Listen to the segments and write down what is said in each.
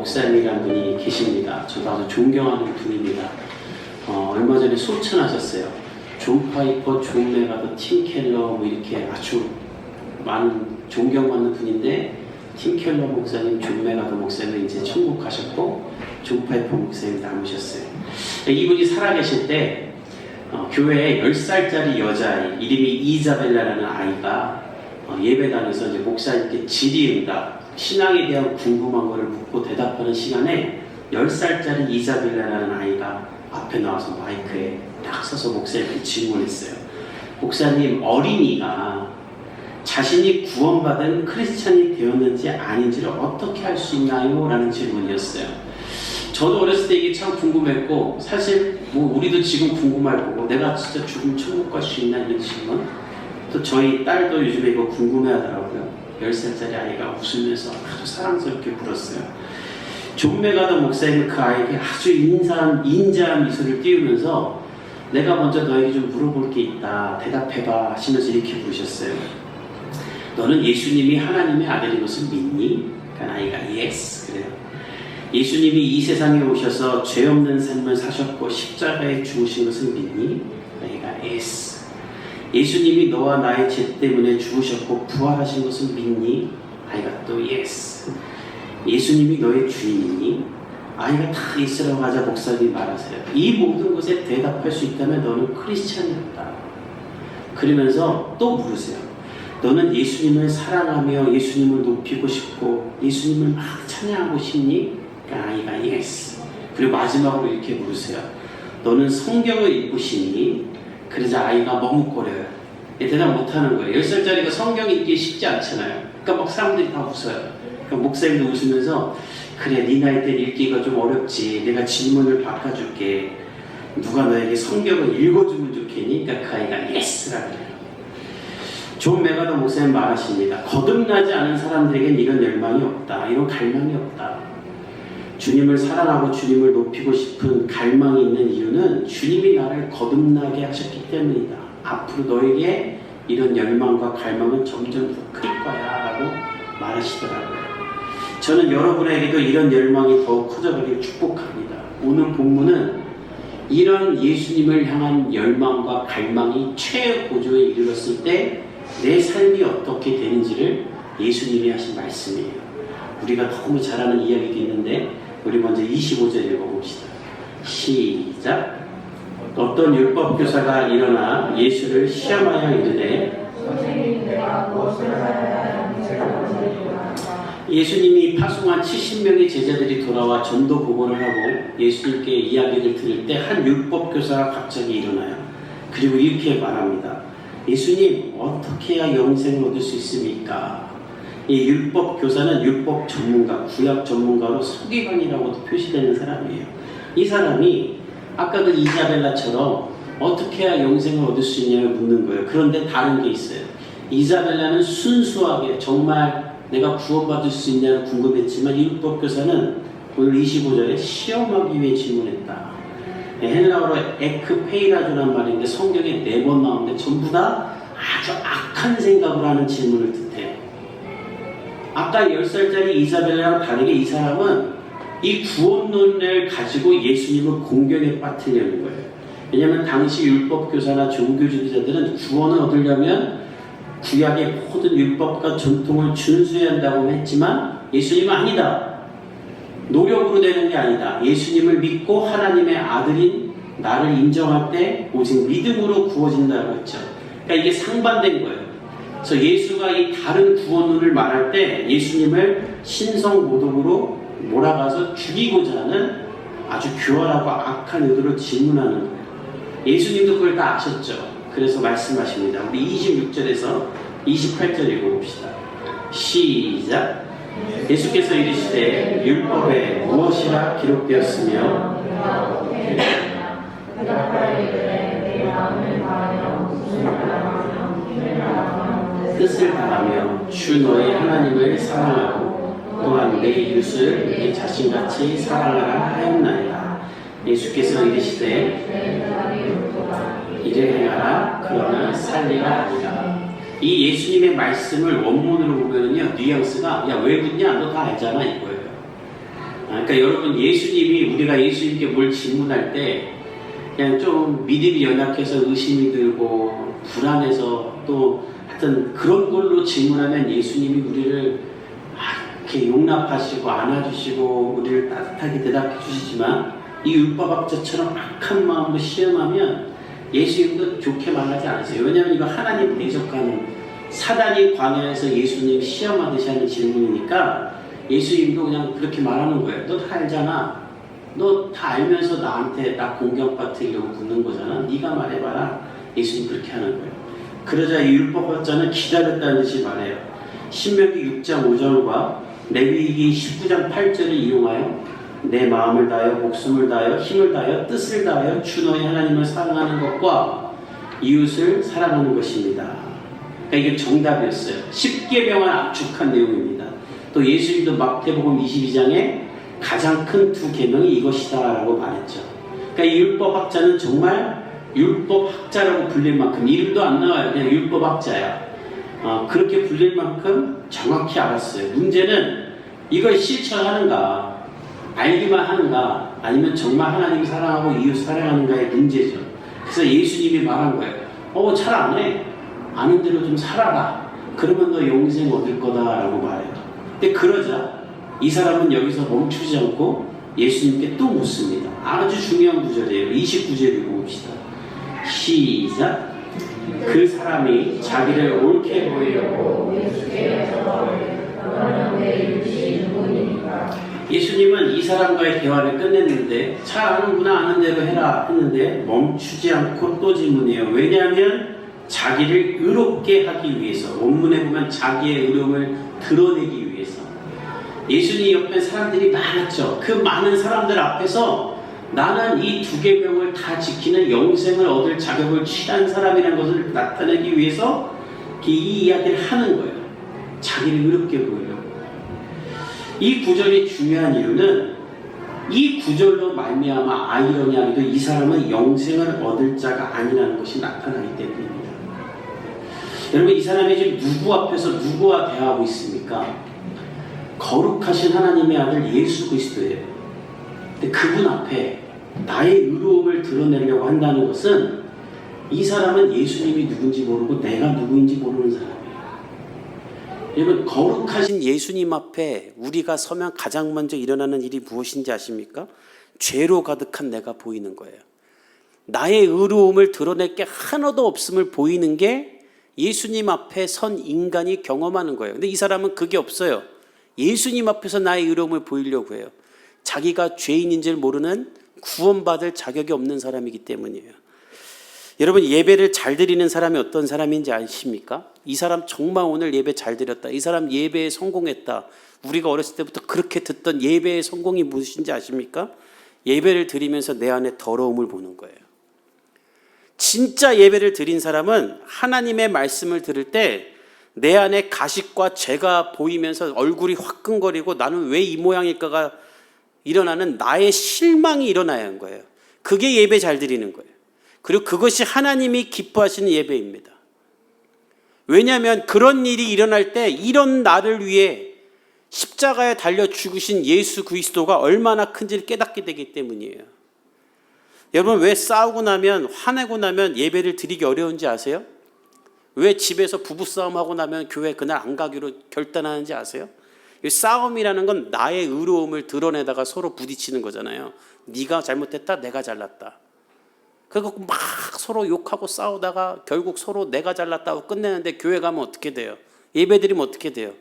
목사님이라는 분이 계십니다. 저도 아주 존경하는 분입니다. 얼마 전에 소천하셨어요. 존 파이퍼, 존 메가더, 팀 켈러 뭐 이렇게 아주 많은 존경받는 분인데, 팀 켈러 목사님, 존 메가더 목사님은 이제 천국 가셨고 존 파이퍼 목사님이 남으셨어요. 이분이 살아계실 때 교회에 10살짜리 여자아이, 이름이 이자벨라라는 아이가 예배당에서 이제 목사님께 질의응답, 신앙에 대한 궁금한 거를 묻고 대답하는 시간에 10살짜리 이자벨라라는 아이가 앞에 나와서 마이크에 딱 서서 목사님께 질문했어요. 목사님, 어린이가 자신이 구원받은 크리스찬이 되었는지 아닌지를 어떻게 알 수 있나요? 라는 질문이었어요. 저도 어렸을 때 이게 참 궁금했고, 사실 뭐 우리도 지금 궁금할 거고, 내가 진짜 죽으면 천국 갈 수 있나 이런 질문. 또 저희 딸도 요즘에 이거 궁금해 하더라고요. 10살짜리 아이가 웃으면서 아주 사랑스럽게 물었어요. 존 메가더 목사님은 그 아이에게 아주 인자한 미소를 띄우면서 내가 먼저 너에게 좀 물어볼 게 있다, 대답해봐 하시면서 이렇게 물으셨어요. 너는 예수님이 하나님의 아들인 것을 믿니? 그러니까 아이가 yes 그래요. 예수님이 이 세상에 오셔서 죄 없는 삶을 사셨고 십자가에 죽으신 것을 믿니? 아이가 yes. 예수님이 너와 나의 죄 때문에 죽으셨고 부활하신 것을 믿니? 아이가 또 yes. 예수님이 너의 주인이니? 아이가 다 예스라고 하자 목사님이 말하세요. 이 모든 것에 대답할 수 있다면 너는 크리스찬이었다. 그러면서 또 물으세요. 너는 예수님을 사랑하며 예수님을 높이고 싶고 예수님을 막 찬양하고 싶니? 그러니까 아이가 yes. 그리고 마지막으로 이렇게 물으세요. 너는 성경을 읽고 싶니? 그러자 아이가 머뭇거려요. 대답 못하는 거예요. 10살짜리가 성경 읽기 쉽지 않잖아요. 그러니까 막 사람들이 다 웃어요. 그러니까 목사님도 웃으면서 그래, 네 나이 때 읽기가 좀 어렵지. 내가 질문을 바꿔줄게. 누가 너에게 성경을 읽어주면 좋겠니? 그러니까 그 아이가 yes라고 해요. 존 메가더 목사님 말하십니다. 거듭나지 않은 사람들에겐 이런 열망이 없다. 이런 갈망이 없다. 주님을 사랑하고 주님을 높이고 싶은 갈망이 있는 이유는 주님이 나를 거듭나게 하셨기 때문이다. 앞으로 너에게 이런 열망과 갈망은 점점 더 클 거야 라고 말하시더라고요. 저는 여러분에게도 이런 열망이 더 커져가길 축복합니다. 오늘 본문은 이런 예수님을 향한 열망과 갈망이 최고조에 이르렀을 때 내 삶이 어떻게 되는지를 예수님이 하신 말씀이에요. 우리가 너무 잘 아는 이야기도 있는데 우리 먼저 25절 읽어봅시다. 시작. 어떤 율법교사가 일어나 예수를 시험하여 이르되 예수님이 파송한 70명의 제자들이 돌아와 전도 복원을 하고 예수님께 이야기를 들을 때 한 율법교사가 갑자기 일어나요. 그리고 이렇게 말합니다. 예수님, 어떻게 해야 영생을 얻을 수 있습니까? 이 율법교사는 율법 전문가, 구약 전문가로 서기관이라고도 표시되는 사람이에요. 이 사람이 아까 그 이자벨라처럼 어떻게 해야 영생을 얻을 수 있냐고 묻는 거예요. 그런데 다른 게 있어요. 이자벨라는 순수하게 정말 내가 구원받을 수 있냐고 궁금했지만 이 율법교사는 오늘 25절에 시험하기 위해 질문했다. 헬라어로 에크페이라주라는 말인데 성경에 4번 나오는데 전부 다 아주 악한 생각을 하는 질문을 뜻해요. 아까 10살짜리 이자벨라랑 다르게 이 사람은 이 구원론을 가지고 예수님을 공경에 빠뜨리려는 거예요. 왜냐하면 당시 율법교사나 종교주의자들은 구원을 얻으려면 구약의 모든 율법과 전통을 준수해야 한다고 했지만 예수님은 아니다. 노력으로 되는 게 아니다. 예수님을 믿고 하나님의 아들인 나를 인정할 때 오직 믿음으로 구워진다고 했죠. 그러니까 이게 상반된 거예요. 그래서 예수가 이 다른 구원론을 말할 때 예수님을 신성모독으로 몰아가서 죽이고자 하는 아주 교활하고 악한 의도로 질문하는 거예요. 예수님도 그걸 다 아셨죠. 그래서 말씀하십니다. 우리 26절에서 28절 읽어봅시다. 시작. 예수께서 이르시되 율법에 무엇이라 기록되었으며 뜻을 다하며 주 너의 하나님을 사랑하고 또한 내 이웃을 내 자신같이 사랑하라 하였나이다. 예수께서 이르시되 이를 행하라 그러나 살리라 하니라. 이 예수님의 말씀을 원문으로 보면요, 뉘앙스가 야 왜 묻냐 너 다 알잖아 이거예요. 그러니까 여러분, 예수님이, 우리가 예수님께 뭘 질문할 때 그냥 좀 믿음이 연약해서 의심이 들고 불안해서 또 하여튼 그런 걸로 질문하면 예수님이 우리를 이렇게 용납하시고 안아주시고 우리를 따뜻하게 대답해 주시지만, 이 율법학자처럼 악한 마음으로 시험하면 예수님도 좋게 말하지 않으세요. 왜냐하면 이거 하나님 대적하는, 사단이 광야에서 예수님 시험하듯이 하는 질문이니까 예수님도 그냥 그렇게 말하는 거예요. 너 다 알잖아. 너 다 알면서 나한테 나 공격받으려고 묻는 거잖아. 네가 말해봐라. 예수님 그렇게 하는 거예요. 그러자 이 율법학자는 기다렸다는 듯이 말해요. 신명기 6장 5절과 레위기 19장 8절을 이용하여 내 마음을 다하여 목숨을 다하여 힘을 다하여 뜻을 다하여 주 너의 하나님을 사랑하는 것과 이웃을 사랑하는 것입니다. 그러니까 이게 정답이었어요. 십계명을 압축한 내용입니다. 또 예수님도 마태복음 22장에 가장 큰 두 계명이 이것이다 라고 말했죠. 그러니까 이 율법학자는 정말 율법학자라고 불릴 만큼, 이름도 안 나와요. 그냥 율법학자야. 그렇게 불릴 만큼 정확히 알았어요. 문제는 이걸 실천하는가, 알기만 하는가, 아니면 정말 하나님 사랑하고 이웃 사랑하는가의 문제죠. 그래서 예수님이 말한 거예요. 잘 안 해. 아는 대로 좀 살아라. 그러면 너 영생 얻을 거다라고 말해요. 근데 그러자 이 사람은 여기서 멈추지 않고 예수님께 또 묻습니다. 아주 중요한 구절이에요. 29절 읽어봅시다. 시작. 그 사람이 자기를 옳게 보이려고 예수님은 이 사람과의 대화를 끝냈는데, 잘 아는구나, 아는 대로 해라 했는데 멈추지 않고 또 질문해요. 왜냐하면 자기를 의롭게 하기 위해서, 원문에 보면 자기의 의로움을 드러내기 위해서. 예수님 옆에 사람들이 많았죠. 그 많은 사람들 앞에서 나는 이 두 계명을 다 지키는 영생을 얻을 자격을 취한 사람이라는 것을 나타내기 위해서 이 이야기를 하는 거예요. 자기를 의롭게 보이려고. 이 구절이 중요한 이유는 이 구절로 말미암아 아이러니하게도 이 사람은 영생을 얻을 자가 아니라는 것이 나타나기 때문입니다. 여러분, 이 사람이 지금 누구 앞에서 누구와 대화하고 있습니까? 거룩하신 하나님의 아들 예수 그리스도예요. 근데 그분 앞에 나의 의로움을 드러내려고 한다는 것은 이 사람은 예수님이 누군지 모르고 내가 누구인지 모르는 사람이에요. 여러분, 거룩하신 예수님 앞에 우리가 서면 가장 먼저 일어나는 일이 무엇인지 아십니까? 죄로 가득한 내가 보이는 거예요. 나의 의로움을 드러낼 게 하나도 없음을 보이는 게 예수님 앞에 선 인간이 경험하는 거예요. 근데 이 사람은 그게 없어요. 예수님 앞에서 나의 의로움을 보이려고 해요. 자기가 죄인인 줄 모르는, 구원받을 자격이 없는 사람이기 때문이에요. 여러분, 예배를 잘 드리는 사람이 어떤 사람인지 아십니까? 이 사람 정말 오늘 예배 잘 드렸다. 이 사람 예배에 성공했다. 우리가 어렸을 때부터 그렇게 듣던 예배의 성공이 무엇인지 아십니까? 예배를 드리면서 내 안에 더러움을 보는 거예요. 진짜 예배를 드린 사람은 하나님의 말씀을 들을 때 내 안에 가식과 죄가 보이면서 얼굴이 화끈거리고 나는 왜 이 모양일까가 일어나는 나의 실망이 일어나야 하는 거예요. 그게 예배 잘 드리는 거예요. 그리고 그것이 하나님이 기뻐하시는 예배입니다. 왜냐하면 그런 일이 일어날 때 이런 나를 위해 십자가에 달려 죽으신 예수 그리스도가 얼마나 큰지를 깨닫게 되기 때문이에요. 여러분, 왜 싸우고 나면, 화내고 나면 예배를 드리기 어려운지 아세요? 왜 집에서 부부싸움하고 나면 교회 그날 안 가기로 결단하는지 아세요? 싸움이라는 건 나의 의로움을 드러내다가 서로 부딪히는 거잖아요. 네가 잘못했다, 내가 잘났다. 그리고 막 서로 욕하고 싸우다가 결국 서로 내가 잘났다고 끝내는데 교회 가면 어떻게 돼요? 예배 드리면 어떻게 돼요?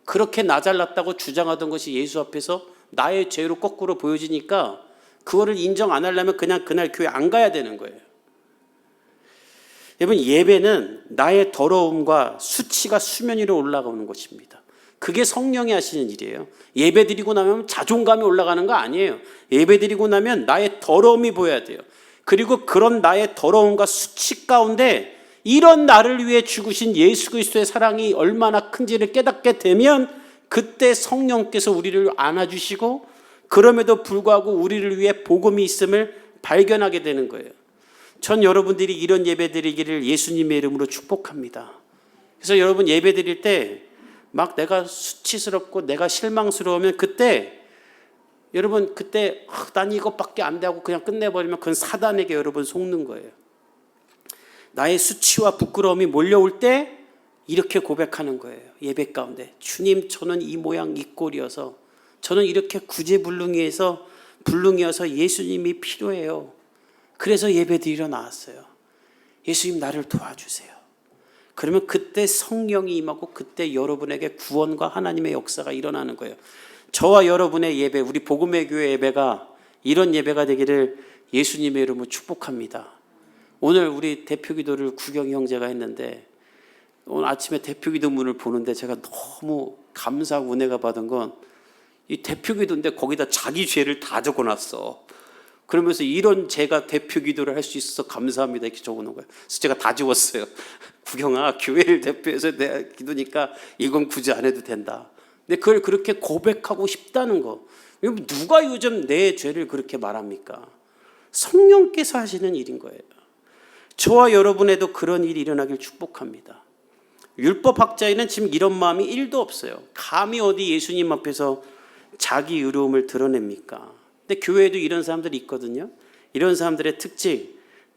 그렇게 나 잘났다고 주장하던 것이 예수 앞에서 나의 죄로 거꾸로 보여지니까 그거를 인정 안 하려면 그냥 그날 교회 안 가야 되는 거예요. 여러분, 예배는 나의 더러움과 수치가 수면 위로 올라가는 것입니다. 그게 성령이 하시는 일이에요. 예배 드리고 나면 자존감이 올라가는 거 아니에요. 예배 드리고 나면 나의 더러움이 보여야 돼요. 그리고 그런 나의 더러움과 수치 가운데 이런 나를 위해 죽으신 예수 그리스도의 사랑이 얼마나 큰지를 깨닫게 되면 그때 성령께서 우리를 안아주시고 그럼에도 불구하고 우리를 위해 복음이 있음을 발견하게 되는 거예요. 전 여러분들이 이런 예배 드리기를 예수님의 이름으로 축복합니다. 그래서 여러분 예배 드릴 때 막 내가 수치스럽고 내가 실망스러우면 그때 여러분 그때 난 이것밖에 안 되고 그냥 끝내버리면 그건 사단에게 여러분 속는 거예요. 나의 수치와 부끄러움이 몰려올 때 이렇게 고백하는 거예요. 예배 가운데 주님, 저는 이 모양 이 꼴이어서, 저는 이렇게 구제불능이어서 예수님이 필요해요. 그래서 예배 드리러 나왔어요. 예수님, 나를 도와주세요. 그러면 그때 성령이 임하고 그때 여러분에게 구원과 하나님의 역사가 일어나는 거예요. 저와 여러분의 예배, 우리 복음의 교회 예배가 이런 예배가 되기를 예수님의 이름으로 축복합니다. 오늘 우리 대표기도를 구경 형제가 했는데 오늘 아침에 대표기도문을 보는데 제가 너무 감사하고 은혜가 받은 건 이 대표기도인데 거기다 자기 죄를 다 적어놨어. 그러면서 이런 제가 대표기도를 할 수 있어서 감사합니다 이렇게 적어놓은 거예요. 그래서 제가 다 지웠어요. 구경아, 교회를 대표해서 내가 기도니까 이건 굳이 안 해도 된다. 근데 그걸 그렇게 고백하고 싶다는 거. 누가 요즘 내 죄를 그렇게 말합니까? 성령께서 하시는 일인 거예요. 저와 여러분에도 그런 일이 일어나길 축복합니다. 율법학자에는 지금 이런 마음이 1도 없어요. 감히 어디 예수님 앞에서 자기 의로움을 드러냅니까? 근데 교회에도 이런 사람들이 있거든요. 이런 사람들의 특징,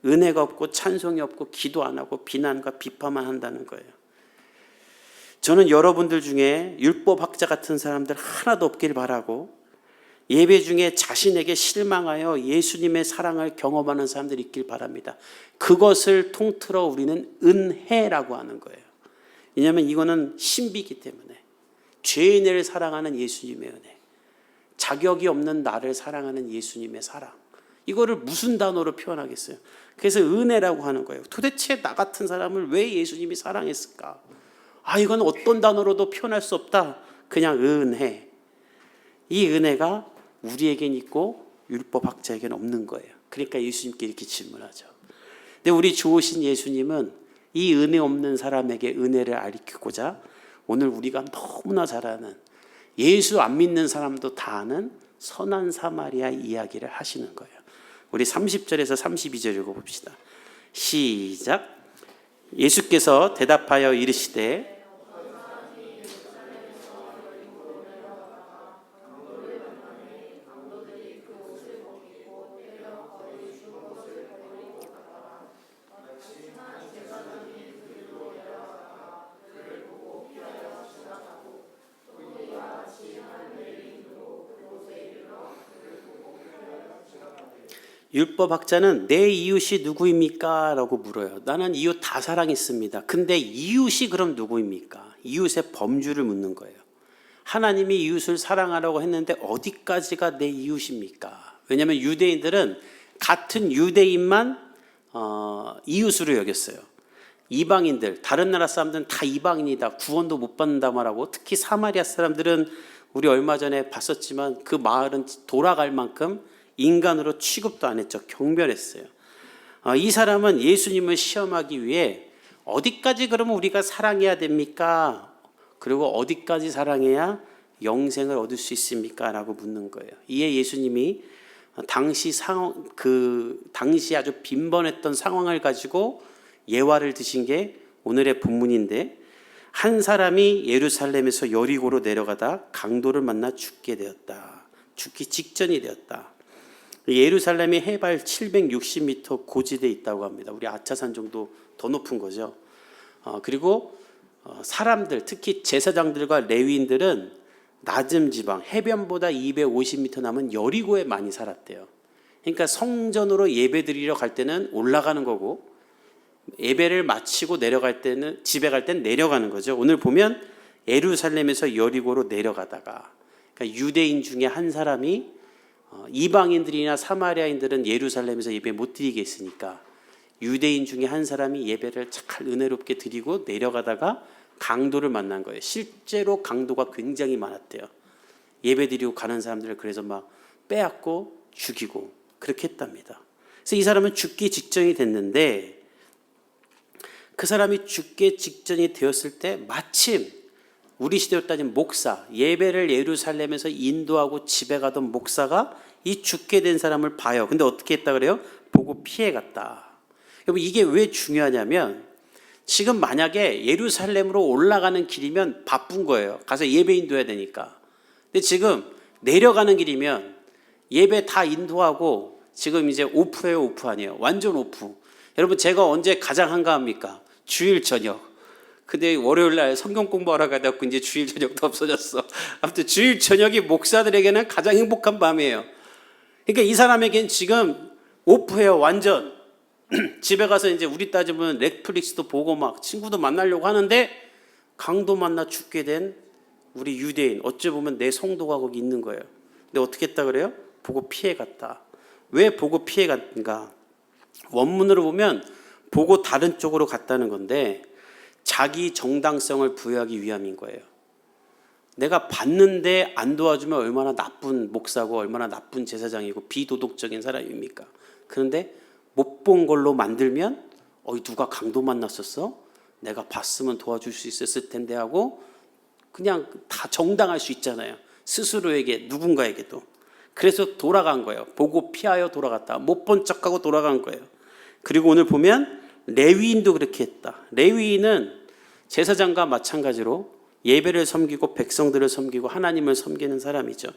은혜가 없고 찬송이 없고 기도 안 하고 비난과 비판만 한다는 거예요. 저는 여러분들 중에 율법학자 같은 사람들 하나도 없길 바라고, 예배 중에 자신에게 실망하여 예수님의 사랑을 경험하는 사람들이 있길 바랍니다. 그것을 통틀어 우리는 은혜라고 하는 거예요. 왜냐하면 이거는 신비이기 때문에. 죄인을 사랑하는 예수님의 은혜, 자격이 없는 나를 사랑하는 예수님의 사랑, 이거를 무슨 단어로 표현하겠어요? 그래서 은혜라고 하는 거예요. 도대체 나 같은 사람을 왜 예수님이 사랑했을까? 이건 어떤 단어로도 표현할 수 없다. 그냥 은혜. 이 은혜가 우리에겐 있고 율법학자에게는 없는 거예요. 그러니까 예수님께 이렇게 질문하죠. 근데 우리 좋으신 예수님은 이 은혜 없는 사람에게 은혜를 알리고자 오늘 우리가 너무나 잘 아는, 예수 안 믿는 사람도 다 아는 선한 사마리아 이야기를 하시는 거예요. 우리 30절에서 32절 읽어봅시다. 시작. 예수께서 대답하여 이르시되 율법학자는 내 이웃이 누구입니까? 라고 물어요. 나는 이웃 다 사랑했습니다. 근데 이웃이 그럼 누구입니까? 이웃의 범주를 묻는 거예요. 하나님이 이웃을 사랑하라고 했는데 어디까지가 내 이웃입니까? 왜냐하면 유대인들은 같은 유대인만 이웃으로 여겼어요. 이방인들, 다른 나라 사람들은 다 이방인이다, 구원도 못 받는다 말하고, 특히 사마리아 사람들은 우리 얼마 전에 봤었지만 그 마을은 돌아갈 만큼 인간으로 취급도 안 했죠. 경멸했어요. 이 사람은 예수님을 시험하기 위해 어디까지 그러면 우리가 사랑해야 됩니까? 그리고 어디까지 사랑해야 영생을 얻을 수 있습니까? 라고 묻는 거예요. 이에 예수님이 당시 아주 빈번했던 상황을 가지고 예화를 드신 게 오늘의 본문인데, 한 사람이 예루살렘에서 여리고로 내려가다 강도를 만나 죽게 되었다. 죽기 직전이 되었다. 예루살렘이 해발 760m 고지대에 있다고 합니다. 우리 아차산 정도 더 높은 거죠. 그리고 사람들, 특히 제사장들과 레위인들은 낮은 지방, 해변보다 250m 남은 여리고에 많이 살았대요. 그러니까 성전으로 예배드리러 갈 때는 올라가는 거고, 예배를 마치고 내려갈 때는, 집에 갈 때는 내려가는 거죠. 오늘 보면 예루살렘에서 여리고로 내려가다가, 그러니까 유대인 중에 한 사람이, 이방인들이나 사마리아인들은 예루살렘에서 예배 못 드리게 했으니까 유대인 중에 한 사람이 예배를 잘 은혜롭게 드리고 내려가다가 강도를 만난 거예요. 실제로 강도가 굉장히 많았대요. 예배 드리고 가는 사람들을 그래서 막 빼앗고 죽이고 그렇게 했답니다. 그래서 이 사람은 죽기 직전이 됐는데, 그 사람이 죽기 직전이 되었을 때 마침 우리 시대로 따지면 목사, 예배를 예루살렘에서 인도하고 집에 가던 목사가 이 죽게 된 사람을 봐요. 근데 어떻게 했다 그래요? 보고 피해갔다. 여러분, 이게 왜 중요하냐면, 지금 만약에 예루살렘으로 올라가는 길이면 바쁜 거예요. 가서 예배 인도해야 되니까. 근데 지금 내려가는 길이면 예배 다 인도하고 지금 이제 오프예요, 오프 아니에요? 완전 오프. 여러분 제가 언제 가장 한가합니까? 주일 저녁. 근데 월요일 날 성경 공부하러 가다 고 이제 주일 저녁도 없어졌어. 아무튼 주일 저녁이 목사들에게는 가장 행복한 밤이에요. 그러니까 이 사람에겐 지금 오프예요, 완전. 집에 가서 이제 우리 따지면 넷플릭스도 보고 막 친구도 만나려고 하는데 강도 만나 죽게 된 우리 유대인, 어찌 보면 내 성도가 거기 있는 거예요. 근데 어떻게 했다 그래요? 보고 피해갔다. 왜 보고 피해갔는가? 원문으로 보면 보고 다른 쪽으로 갔다는 건데 자기 정당성을 부여하기 위함인 거예요. 내가 봤는데 안 도와주면 얼마나 나쁜 목사고 얼마나 나쁜 제사장이고 비도덕적인 사람입니까? 그런데 못 본 걸로 만들면 누가 강도 만났었어? 내가 봤으면 도와줄 수 있었을 텐데 하고 그냥 다 정당할 수 있잖아요. 스스로에게 누군가에게도. 그래서 돌아간 거예요. 보고 피하여 돌아갔다. 못 본 척하고 돌아간 거예요. 그리고 오늘 보면 레위인도 그렇게 했다. 레위인은 제사장과 마찬가지로 예배를 섬기고 백성들을 섬기고 하나님을 섬기는 사람이죠.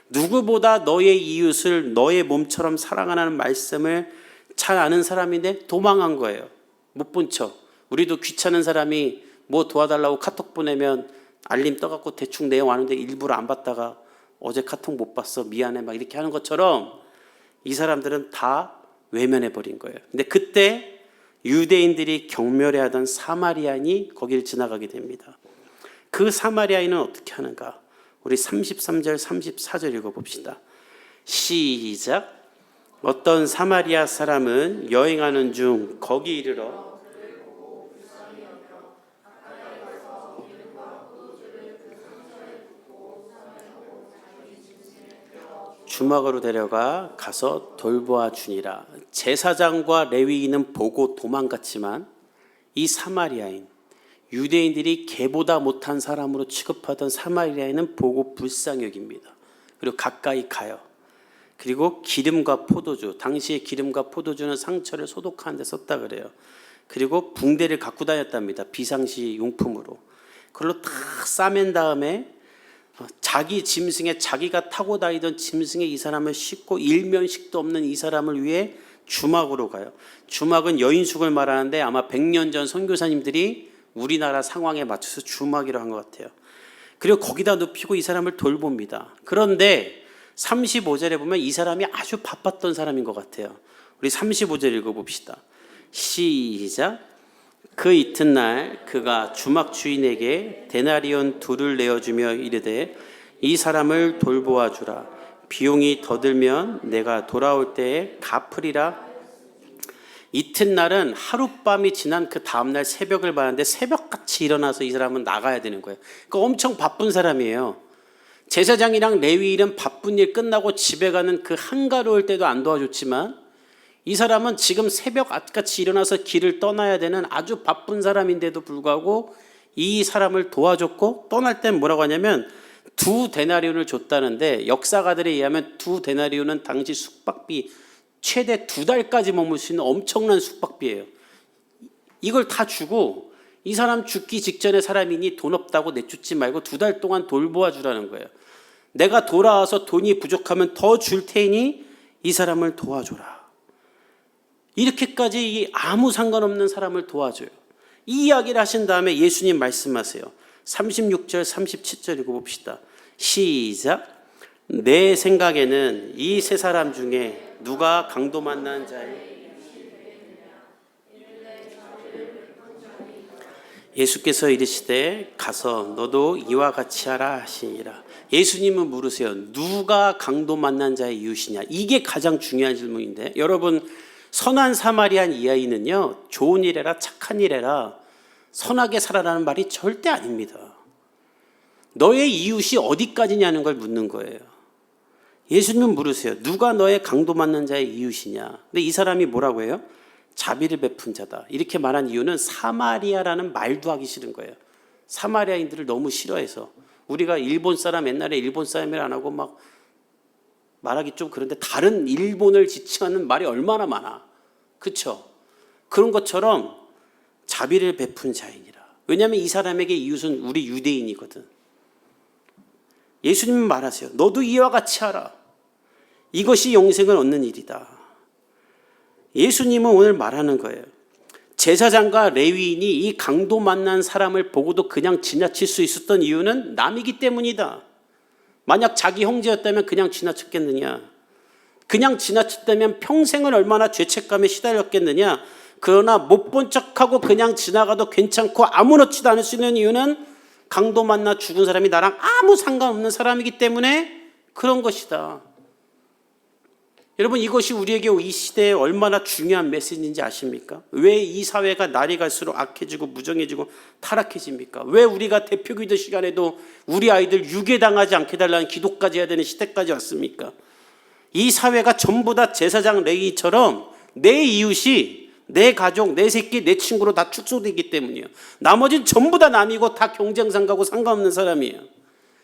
누구보다 너의 이웃을 너의 몸처럼 사랑하라는 말씀을 잘 아는 사람인데 도망한 거예요. 못 본 척. 우리도 귀찮은 사람이 뭐 도와달라고 카톡 보내면 알림 떠갖고 대충 내용 아는데 일부러 안 봤다가 어제 카톡 못 봤어 미안해 막 이렇게 하는 것처럼 이 사람들은 다 외면해버린 거예요. 근데 그때 유대인들이 경멸해하던 사마리아인이 거기를 지나가게 됩니다. 그 사마리아인은 어떻게 하는가? 우리 33절 34절 읽어봅시다. 시작. 어떤 사마리아 사람은 여행하는 중 거기 이르러 주막으로 데려가 가서 돌보아 주니라. 제사장과 레위인은 보고 도망갔지만 이 사마리아인, 유대인들이 개보다 못한 사람으로 취급하던 사마리아인은 보고 불쌍히 여깁니다. 그리고 가까이 가요. 그리고 기름과 포도주, 당시에 기름과 포도주는 상처를 소독하는 데 썼다 그래요. 그리고 붕대를 갖고 다녔답니다. 비상시 용품으로. 그걸로 다 싸맨 다음에 자기 짐승에 자기가 타고 다니던 짐승에 이 사람을 싣고 일면식도 없는 이 사람을 위해 주막으로 가요. 주막은 여인숙을 말하는데 아마 100년 전 선교사님들이 우리나라 상황에 맞춰서 주막이라고 한 것 같아요. 그리고 거기다 눕히고 이 사람을 돌봅니다. 그런데 35절에 보면 이 사람이 아주 바빴던 사람인 것 같아요. 우리 35절 읽어봅시다. 시작. 그 이튿날 그가 주막 주인에게 데나리온 2를 내어주며 이르되 이 사람을 돌보아 주라. 비용이 더 들면 내가 돌아올 때에 갚으리라. 이튿날은 하룻밤이 지난 그 다음날 새벽을 봤는데 새벽같이 일어나서 이 사람은 나가야 되는 거예요. 그러니까 엄청 바쁜 사람이에요. 제사장이랑 레위인은 바쁜 일 끝나고 집에 가는 그 한가로울 때도 안 도와줬지만 이 사람은 지금 새벽같이 일어나서 길을 떠나야 되는 아주 바쁜 사람인데도 불구하고 이 사람을 도와줬고 떠날 땐 뭐라고 하냐면 2데나리온을 줬다는데 역사가들에 의하면 2데나리온은 당시 숙박비 최대 2달까지 머물 수 있는 엄청난 숙박비예요. 이걸 다 주고 이 사람 죽기 직전에 사람이니 돈 없다고 내쫓지 말고 2달 동안 돌보아 주라는 거예요. 내가 돌아와서 돈이 부족하면 더 줄 테니 이 사람을 도와줘라. 이렇게까지 아무 상관없는 사람을 도와줘요. 이 이야기를 하신 다음에 예수님 말씀하세요. 36절 37절 읽어봅시다. 시작. 내 생각에는 이 세 사람 중에 누가 강도 만난 자의 예수께서 이르시되 가서 너도 이와 같이 하라 하시니라. 예수님은 물으세요. 누가 강도 만난 자의 이웃이냐? 이게 가장 중요한 질문인데 여러분 선한 사마리안 이 아이는요 좋은 일 해라 착한 일 해라 선하게 살아라는 말이 절대 아닙니다. 너의 이웃이 어디까지냐는 걸 묻는 거예요. 예수님은 물으세요. 누가 너의 강도 만난 자의 이웃이냐? 근데 이 사람이 뭐라고 해요? 자비를 베푼 자다. 이렇게 말한 이유는 사마리아라는 말도 하기 싫은 거예요. 사마리아인들을 너무 싫어해서. 우리가 일본 사람 옛날에 일본 사람이라 안 하고 막 말하기 좀 그런데 다른 일본을 지칭하는 말이 얼마나 많아. 그렇죠? 그런 것처럼 자비를 베푼 자이니라. 왜냐하면 이 사람에게 이웃은 우리 유대인이거든. 예수님은 말하세요. 너도 이와 같이 하라. 이것이 영생을 얻는 일이다. 예수님은 오늘 말하는 거예요. 제사장과 레위인이 이 강도 만난 사람을 보고도 그냥 지나칠 수 있었던 이유는 남이기 때문이다. 만약 자기 형제였다면 그냥 지나쳤겠느냐? 그냥 지나쳤다면 평생을 얼마나 죄책감에 시달렸겠느냐? 그러나 못 본 척하고 그냥 지나가도 괜찮고 아무렇지도 않을 수 있는 이유는 강도 만나 죽은 사람이 나랑 아무 상관없는 사람이기 때문에 그런 것이다. 여러분, 이것이 우리에게 이 시대에 얼마나 중요한 메시지인지 아십니까? 왜 이 사회가 날이 갈수록 악해지고 무정해지고 타락해집니까? 왜 우리가 대표기도 시간에도 우리 아이들 유괴당하지 않게 달라는 기도까지 해야 되는 시대까지 왔습니까? 이 사회가 전부 다 제사장 레위처럼 내 이웃이 내 가족, 내 새끼, 내 친구로 다 축소되기 때문이에요. 나머지는 전부 다 남이고 다 경쟁상가고 상관없는 사람이에요.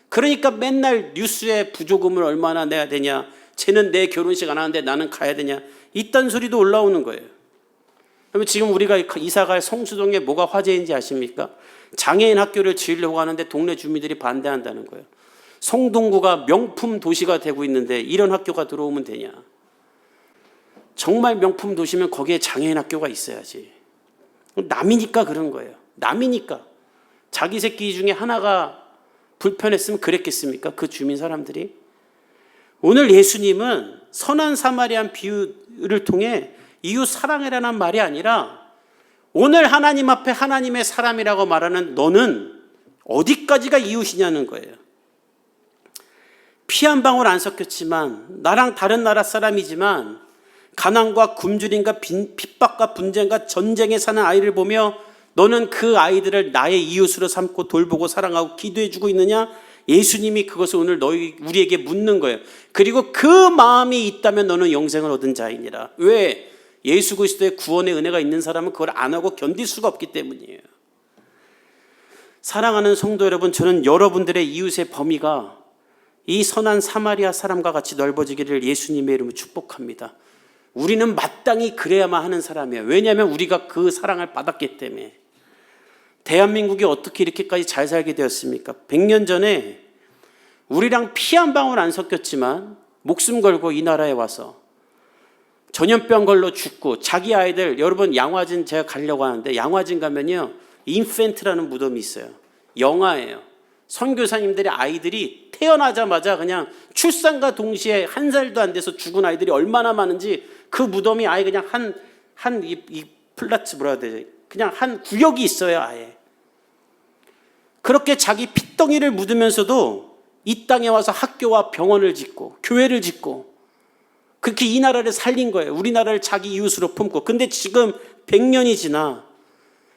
그러니까 맨날 뉴스에 부조금을 얼마나 내야 되냐, 쟤는 내 결혼식 안 하는데 나는 가야 되냐, 이딴 소리도 올라오는 거예요. 그러면 지금 우리가 이사갈 성수동에 뭐가 화제인지 아십니까? 장애인 학교를 지으려고 하는데 동네 주민들이 반대한다는 거예요. 성동구가 명품 도시가 되고 있는데 이런 학교가 들어오면 되냐? 정말 명품 도시면 거기에 장애인 학교가 있어야지. 남이니까 그런 거예요. 남이니까. 자기 새끼 중에 하나가 불편했으면 그랬겠습니까? 그 주민 사람들이. 오늘 예수님은 선한 사마리안 비유를 통해 이웃 사랑해라는 말이 아니라 오늘 하나님 앞에 하나님의 사람이라고 말하는 너는 어디까지가 이웃이냐는 거예요. 피 한 방울 안 섞였지만 나랑 다른 나라 사람이지만 가난과 굶주림과 핍박과 분쟁과 전쟁에 사는 아이를 보며 너는 그 아이들을 나의 이웃으로 삼고 돌보고 사랑하고 기도해주고 있느냐? 예수님이 그것을 오늘 우리에게 묻는 거예요. 그리고 그 마음이 있다면 너는 영생을 얻은 자이니라. 왜? 예수 그리스도의 구원의 은혜가 있는 사람은 그걸 안 하고 견딜 수가 없기 때문이에요. 사랑하는 성도 여러분, 저는 여러분들의 이웃의 범위가 이 선한 사마리아 사람과 같이 넓어지기를 예수님의 이름으로 축복합니다. 우리는 마땅히 그래야만 하는 사람이에요. 왜냐하면 우리가 그 사랑을 받았기 때문에. 대한민국이 어떻게 이렇게까지 잘 살게 되었습니까? 100년 전에 우리랑 피 한 방울 안 섞였지만 목숨 걸고 이 나라에 와서 전염병 걸로 죽고 자기 아이들, 여러분 양화진 제가 가려고 하는데 양화진 가면요 인펜트라는 무덤이 있어요. 영아예요. 선교사님들의 아이들이 태어나자마자 그냥 출산과 동시에 1살도 안 돼서 죽은 아이들이 얼마나 많은지 그 무덤이 아예 그냥 이 플라츠 뭐라 해야 되지? 그냥 한 구역이 있어요, 아예. 그렇게 자기 핏덩이를 묻으면서도 이 땅에 와서 학교와 병원을 짓고 교회를 짓고 그렇게 이 나라를 살린 거예요. 우리나라를 자기 이웃으로 품고. 근데 지금 100년이 지나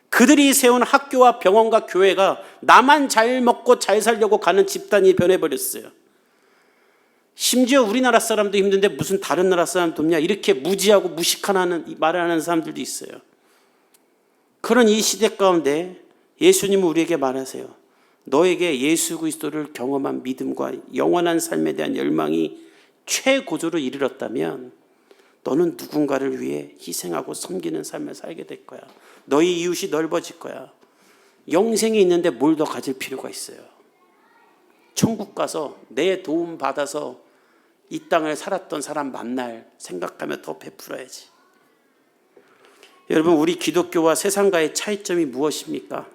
그들이 세운 학교와 병원과 교회가 나만 잘 먹고 잘 살려고 가는 집단이 변해버렸어요. 심지어 우리나라 사람도 힘든데 무슨 다른 나라 사람 돕냐, 이렇게 무지하고 무식하는 말을 하는 사람들도 있어요. 그런 이 시대 가운데 예수님은 우리에게 말하세요. 너에게 예수 그리스도를 경험한 믿음과 영원한 삶에 대한 열망이 최고조로 이르렀다면 너는 누군가를 위해 희생하고 섬기는 삶을 살게 될 거야. 너희 이웃이 넓어질 거야. 영생이 있는데 뭘 더 가질 필요가 있어요. 천국 가서 내 도움 받아서 이 땅을 살았던 사람 만날 생각하며 더 베풀어야지. 여러분, 우리 기독교와 세상과의 차이점이 무엇입니까?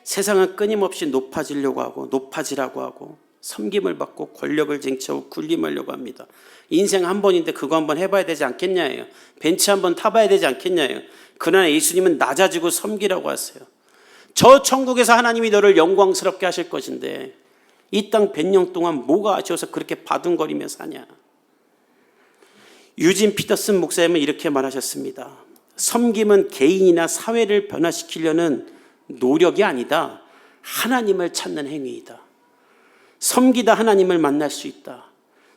세상은 끊임없이 높아지려고 하고 높아지라고 하고 섬김을 받고 권력을 쟁취하고 군림하려고 합니다. 인생 한 번인데 그거 한번 해봐야 되지 않겠냐예요. 벤츠 한번 타봐야 되지 않겠냐예요. 그러나 예수님은 낮아지고 섬기라고 하세요. 저 천국에서 하나님이 너를 영광스럽게 하실 것인데 이 땅 100년 동안 뭐가 아쉬워서 그렇게 바둥거리며 사냐. 유진 피터슨 목사님은 이렇게 말하셨습니다. 섬김은 개인이나 사회를 변화시키려는 노력이 아니다. 하나님을 찾는 행위이다. 섬기다 하나님을 만날 수 있다.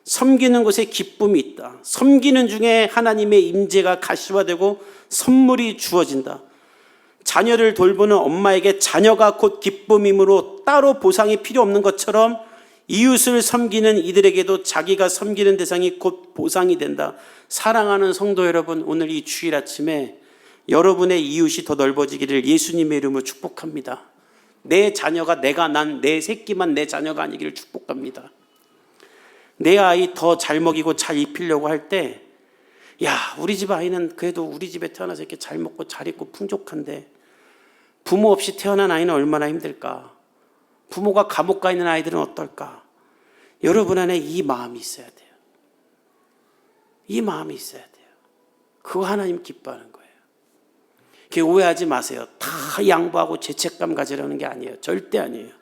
섬기는 곳에 기쁨이 있다. 섬기는 중에 하나님의 임재가 가시화되고 선물이 주어진다. 자녀를 돌보는 엄마에게 자녀가 곧 기쁨이므로 따로 보상이 필요 없는 것처럼 이웃을 섬기는 이들에게도 자기가 섬기는 대상이 곧 보상이 된다. 사랑하는 성도 여러분, 오늘 이 주일 아침에 여러분의 이웃이 더 넓어지기를 예수님의 이름으로 축복합니다. 내 자녀가 내가 난 내 새끼만 내 자녀가 아니기를 축복합니다. 내 아이 더 잘 먹이고 잘 입히려고 할 때, 야, 우리 집 아이는 그래도 우리 집에 태어나서 이렇게 잘 먹고 잘 입고 풍족한데 부모 없이 태어난 아이는 얼마나 힘들까? 부모가 감옥 가 있는 아이들은 어떨까? 여러분 안에 이 마음이 있어야 돼요. 이 마음이 있어야 돼요. 그거 하나님 기뻐하는 거예요. 그게 오해하지 마세요. 다 양보하고 죄책감 가지려는 게 아니에요. 절대 아니에요.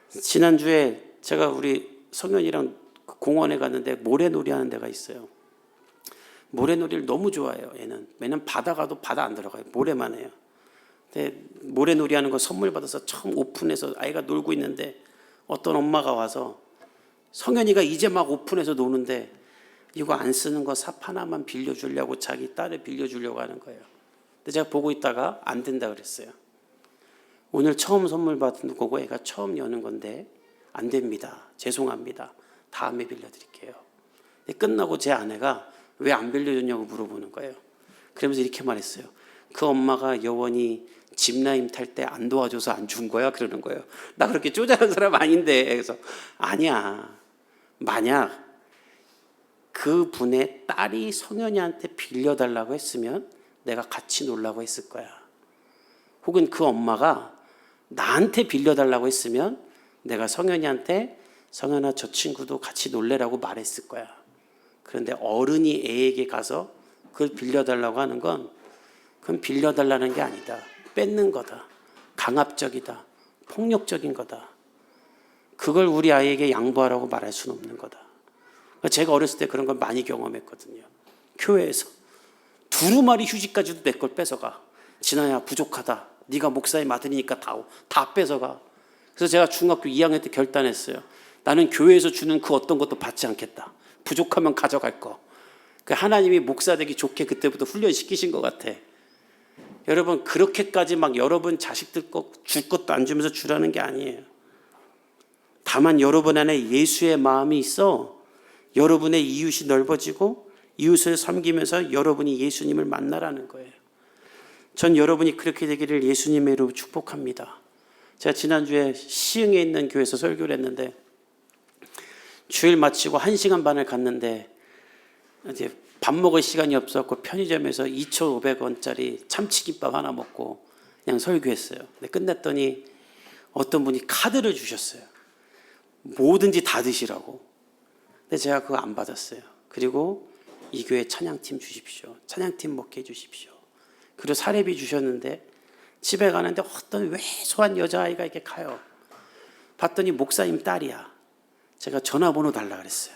지난주에 제가 우리 성현이랑 공원에 갔는데 모래놀이 하는 데가 있어요. 모래놀이를 너무 좋아해요. 얘는 바다 가도 바다 안 들어가요. 모래만 해요. 근데 모래놀이 하는 거 선물 받아서 처음 오픈해서 아이가 놀고 있는데 어떤 엄마가 와서 성현이가 이제 막 오픈해서 노는데 이거 안 쓰는 거 삽 하나만 빌려주려고 자기 딸을 빌려주려고 하는 거예요. 근데 제가 보고 있다가 안 된다 그랬어요. 오늘 처음 선물 받은 거고 애가 처음 여는 건데 안 됩니다. 죄송합니다. 다음에 빌려드릴게요. 근데 끝나고 제 아내가 왜 안 빌려줬냐고 물어보는 거예요. 그러면서 이렇게 말했어요. 그 엄마가 여원이 집라임 탈 때 안 도와줘서 안 준 거야? 그러는 거예요. 나 그렇게 쪼잔한 사람 아닌데. 그래서 아니야. 만약 그 분의 딸이 성현이한테 빌려달라고 했으면 내가 같이 놀라고 했을 거야. 혹은 그 엄마가 나한테 빌려달라고 했으면 내가 성현이한테 성현아 저 친구도 같이 놀래라고 말했을 거야. 그런데 어른이 애에게 가서 그걸 빌려달라고 하는 건 그건 빌려달라는 게 아니다. 뺏는 거다. 강압적이다. 폭력적인 거다. 그걸 우리 아이에게 양보하라고 말할 수는 없는 거다. 제가 어렸을 때 그런 걸 많이 경험했거든요. 교회에서 두루마리 휴지까지도 내 걸 뺏어가. 진아야 부족하다. 네가 목사님 아들이니까 다 뺏어가. 그래서 제가 중학교 2학년 때 결단했어요. 나는 교회에서 주는 그 어떤 것도 받지 않겠다. 부족하면 가져갈 거. 하나님이 목사 되기 좋게 그때부터 훈련시키신 것 같아. 여러분 그렇게까지 막 여러분 자식들 거 줄 것도 안 주면서 주라는 게 아니에요. 다만 여러분 안에 예수의 마음이 있어 여러분의 이웃이 넓어지고 이웃을 섬기면서 여러분이 예수님을 만나라는 거예요. 전 여러분이 그렇게 되기를 예수님의 이름으로 축복합니다. 제가 지난주에 시흥에 있는 교회에서 설교를 했는데 주일 마치고 1시간 반을 갔는데 이제 밥 먹을 시간이 없었고 편의점에서 2,500원짜리 참치김밥 하나 먹고 그냥 설교했어요. 근데 끝냈더니 어떤 분이 카드를 주셨어요. 뭐든지 다 드시라고. 근데 제가 그거 안 받았어요. 그리고 이 교회 찬양팀 주십시오. 찬양팀 먹게 해주십시오. 그리고 사례비 주셨는데 집에 가는데 어떤 왜소한 여자아이가 이렇게 가요. 봤더니 목사님 딸이야. 제가 전화번호 달라 그랬어요.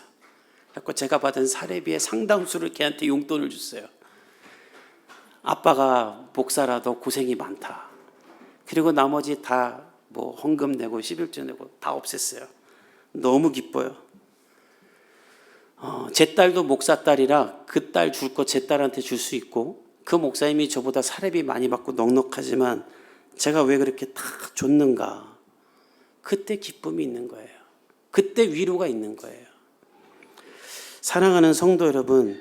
그래서 제가 받은 사례비의 상당수를 걔한테 용돈을 줬어요. 아빠가 목사라도 고생이 많다. 그리고 나머지 다 뭐 헌금 내고 11조 내고 다 없앴어요. 너무 기뻐요. 제 딸도 목사 딸이라 그 딸 줄 거 제 딸한테 줄 수 있고 그 목사님이 저보다 사례비 많이 받고 넉넉하지만 제가 왜 그렇게 다 줬는가. 그때 기쁨이 있는 거예요. 그때 위로가 있는 거예요. 사랑하는 성도 여러분,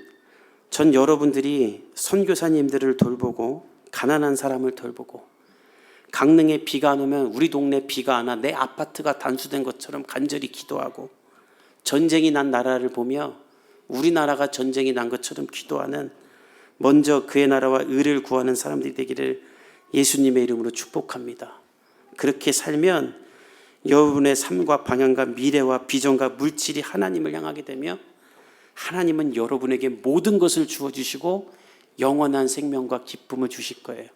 전 여러분들이 선교사님들을 돌보고 가난한 사람을 돌보고 강릉에 비가 안 오면 우리 동네 비가 안 와 내 아파트가 단수된 것처럼 간절히 기도하고 전쟁이 난 나라를 보며 우리나라가 전쟁이 난 것처럼 기도하는 먼저 그의 나라와 의를 구하는 사람들이 되기를 예수님의 이름으로 축복합니다. 그렇게 살면 여러분의 삶과 방향과 미래와 비전과 물질이 하나님을 향하게 되며 하나님은 여러분에게 모든 것을 주어주시고 영원한 생명과 기쁨을 주실 거예요.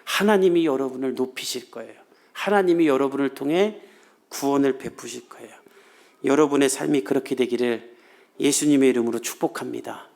하나님이 여러분을 높이실 거예요. 하나님이 여러분을 통해 구원을 베푸실 거예요. 여러분의 삶이 그렇게 되기를 예수님의 이름으로 축복합니다.